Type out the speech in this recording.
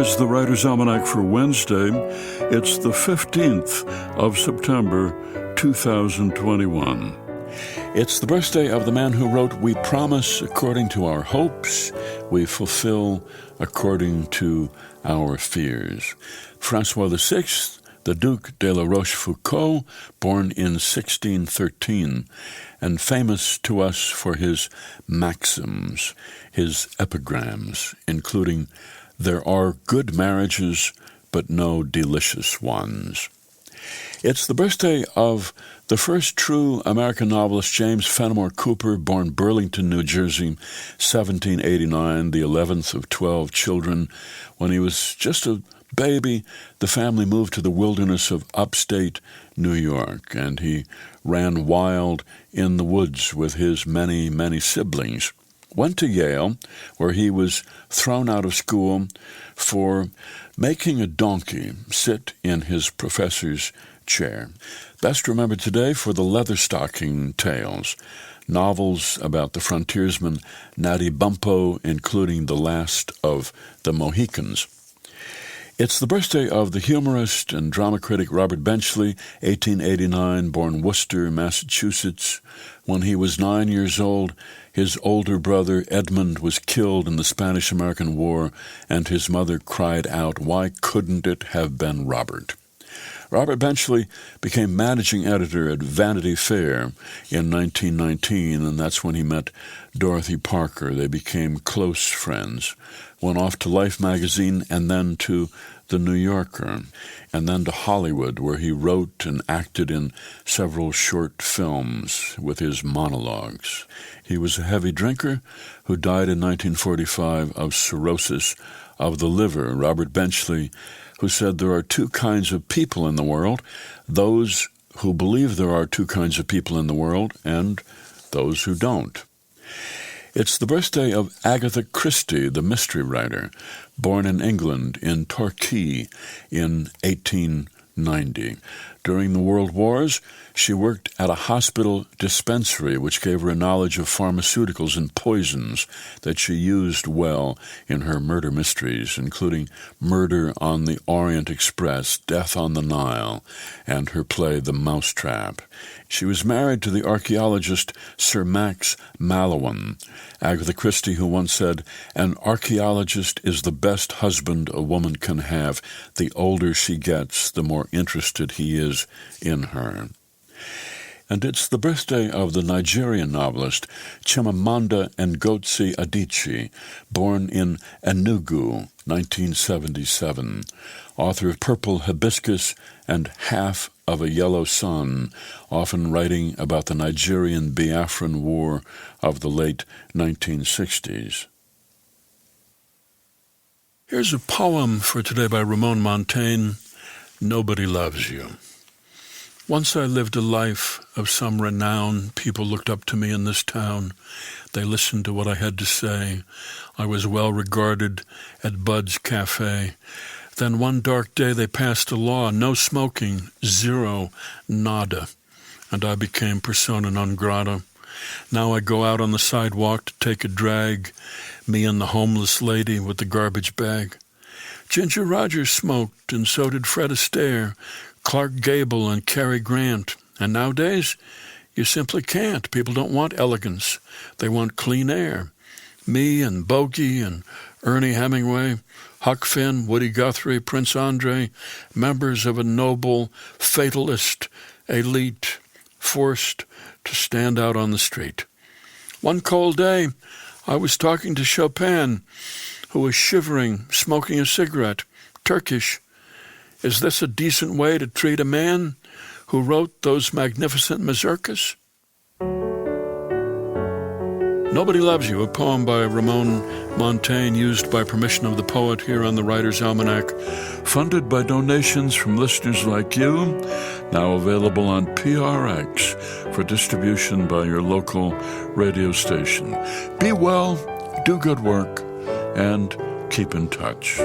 is the Writer's Almanac for Wednesday. It's the 15th of September, 2021. It's the birthday of the man who wrote, "We promise according to our hopes, we fulfill according to our fears." Francois VI, the Duc de la Rochefoucauld, born in 1613, and famous to us for his maxims, his epigrams, including, "There are good marriages, but no delicious ones." It's the birthday of the first true American novelist, James Fenimore Cooper, born Burlington, New Jersey, 1789, the 11th of 12 children. When he was just a baby, the family moved to the wilderness of upstate New York, and he ran wild in the woods with his many, many siblings. Went to Yale, where he was thrown out of school for making a donkey sit in his professor's chair. Best remembered today for the Leatherstocking Tales, novels about the frontiersman Natty Bumppo, including The Last of the Mohicans. It's the birthday of the humorist and drama critic Robert Benchley, 1889, born Worcester, Massachusetts. When he was 9 years old, his older brother Edmund was killed in the Spanish-American War, and his mother cried out, "Why couldn't it have been Robert?" Robert Benchley became managing editor at Vanity Fair in 1919, and that's when he met Dorothy Parker. They became close friends. Went off to Life magazine and then to The New Yorker, and then to Hollywood, where he wrote and acted in several short films with his monologues. He was a heavy drinker who died in 1945 of cirrhosis of the liver. Robert Benchley, who said there are two kinds of people in the world, those who believe there are two kinds of people in the world and those who don't. It's the birthday of Agatha Christie, the mystery writer, born in England in Torquay in 1890. During the World Wars, she worked at a hospital dispensary, which gave her a knowledge of pharmaceuticals and poisons that she used well in her murder mysteries, including Murder on the Orient Express, Death on the Nile, and her play The Mousetrap. She was married to the archaeologist Sir Max Mallowan. Agatha Christie, who once said, "An archaeologist is the best husband a woman can have. The older she gets, the more interested he is in her." And it's the birthday of the Nigerian novelist Chimamanda Ngozi Adichie, born in Enugu, 1977, author of Purple Hibiscus and Half of a Yellow Sun, often writing about the Nigerian Biafran War of the late 1960s. Here's a poem for today by Ramon Montaigne, "Nobody Loves You." Once I lived a life of some renown. People looked up to me in this town. They listened to what I had to say. I was well regarded at Bud's Cafe. Then one dark day they passed a law, no smoking, zero, nada, and I became persona non grata. Now I go out on the sidewalk to take a drag, me and the homeless lady with the garbage bag. Ginger Rogers smoked, and so did Fred Astaire, Clark Gable and Cary Grant. And nowadays, you simply can't. People don't want elegance. They want clean air. Me and Bogey and Ernie Hemingway, Huck Finn, Woody Guthrie, Prince Andre, members of a noble, fatalist elite, forced to stand out on the street. One cold day, I was talking to Chopin, who was shivering, smoking a cigarette, Turkish. Is this a decent way to treat a man who wrote those magnificent mazurkas? Nobody Loves You, a poem by Ramon Montaigne, used by permission of the poet here on the Writer's Almanac, funded by donations from listeners like you, now available on PRX for distribution by your local radio station. Be well, do good work, and keep in touch.